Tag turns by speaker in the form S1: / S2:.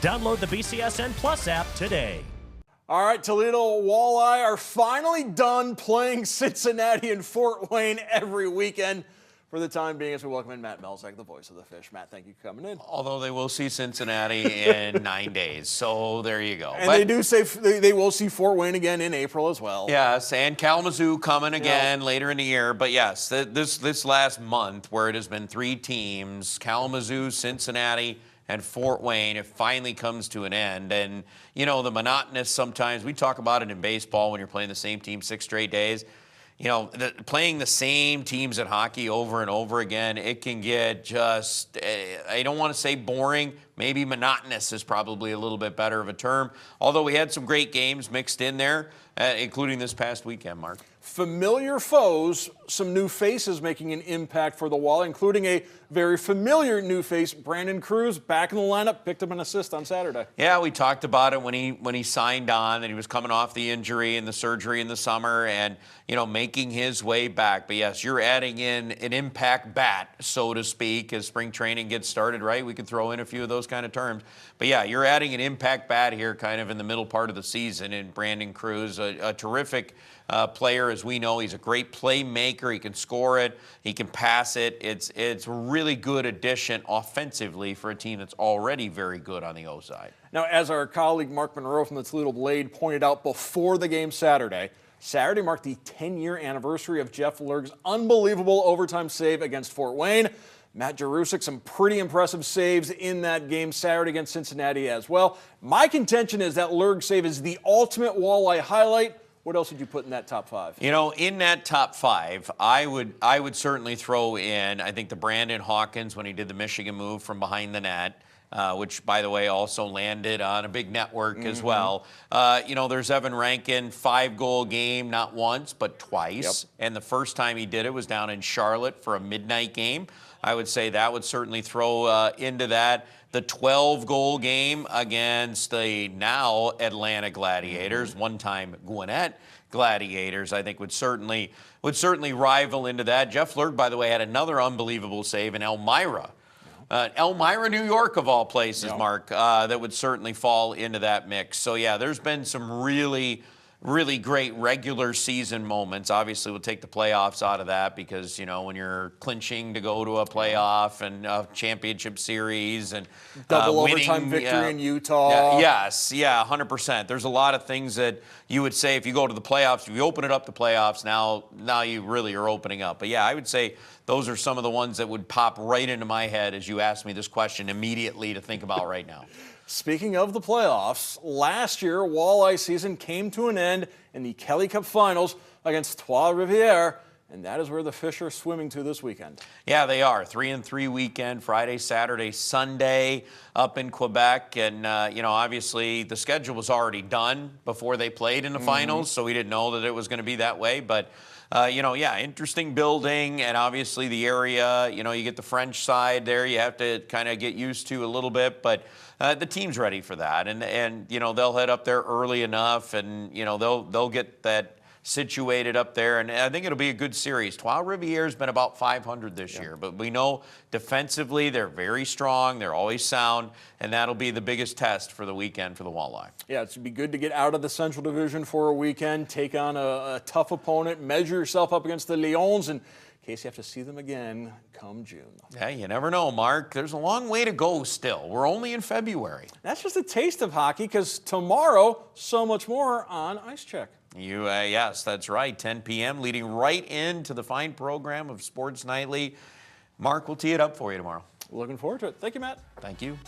S1: Download the BCSN Plus app today.
S2: All right, Toledo Walleye are finally done playing Cincinnati and Fort Wayne every weekend. For the time being, as we welcome in Matt Melzak, the voice of the Fish. Matt, thank you for coming in.
S3: Although they will see Cincinnati in 9 days, so there you go.
S2: And they do say they will see Fort Wayne again in April as well.
S3: Yes, and Kalamazoo coming again later in the year. But yes, this last month where it has been 3 teams, Kalamazoo, Cincinnati, and Fort Wayne, it finally comes to an end. And, you know, the monotonous sometimes, we talk about it in baseball when you're playing the same team 6 straight days. You know, playing the same teams in hockey over and over again, it can get just, I don't want to say boring, maybe monotonous is probably a little bit better of a term. Although we had some great games mixed in there, including this past weekend, Mark.
S2: Familiar foes, some new faces making an impact for the Walleye, including a very familiar new face, Brandon Cruz, back in the lineup, picked up an assist on Saturday.
S3: Yeah, we talked about it when he signed on, and he was coming off the injury and the surgery in the summer, and you know, making his way back. But yes, you're adding in an impact bat, so to speak, as spring training gets started, right? We could throw in a few of those kind of terms. But yeah, you're adding an impact bat here, kind of in the middle part of the season. And Brandon Cruz, a terrific player, as we know. He's a great playmaker. He can score it. He can pass it. It's a really good addition offensively for a team that's already very good on the O side.
S2: Now, as our colleague Mark Monroe from the Toledo Blade pointed out before the game Saturday marked the 10-year anniversary of Jeff Lerg's unbelievable overtime save against Fort Wayne. Matt Jarusic, some pretty impressive saves in that game Saturday against Cincinnati as well. My contention is that Lerg save is the ultimate Walleye highlight. What else would you put in that top 5?
S3: You know, in that top 5, I would certainly throw in, I think, the Brandon Hawkins when he did the Michigan move from behind the net, which, by the way, also landed on a big network as well. You know, there's Evan Rankin, 5-goal game, not once, but twice. Yep. And the first time he did it was down in Charlotte for a midnight game. I would say that would certainly throw into that. The 12-goal game against the now Atlanta Gladiators, one-time Gwinnett Gladiators, I think would certainly rival into that. Jeff Lerg, by the way, had another unbelievable save in Elmira. Elmira, New York, of all places, Mark, that would certainly fall into that mix. So, yeah, there's been some really great regular season moments. Obviously, we'll take the playoffs out of that because, you know, when you're clinching to go to a playoff and a championship series and
S2: double
S3: winning,
S2: overtime victory in Utah.
S3: Yes, 100%. There's a lot of things that you would say if you go to the playoffs, if you open it up to playoffs, now you really are opening up. But, yeah, I would say those are some of the ones that would pop right into my head as you asked me this question immediately to think about right now.
S2: Speaking of the playoffs, last year, Walleye season came to an end in the Kelly Cup Finals against Trois-Rivières, and that is where the Fish are swimming to this weekend.
S3: Yeah, they are. 3-3 weekend, Friday, Saturday, Sunday up in Quebec. And, you know, obviously the schedule was already done before they played in the finals, so we didn't know that it was going to be that way. But, you know, yeah, interesting building, and obviously the area, you know, you get the French side there. You have to kind of get used to a little bit, but the team's ready for that. And you know, they'll head up there early enough, and, you know, they'll get that situated up there, and I think it'll be a good series. Trois-Rivières been about 500 this year, but we know defensively they're very strong, they're always sound, and that'll be the biggest test for the weekend for the Walleye.
S2: Yeah, it's be good to get out of the Central Division for a weekend, take on a tough opponent, measure yourself up against the Lions, and in case you have to see them again come June.
S3: Yeah, you never know, Mark. There's a long way to go still. We're only in February.
S2: That's just a taste of hockey, because tomorrow, so much more on Ice Check.
S3: Yes, that's right. 10 p.m. leading right into the fine program of Sports Nightly. Mark will tee it up for you tomorrow.
S2: Looking forward to it. Thank you, Matt.
S3: Thank you.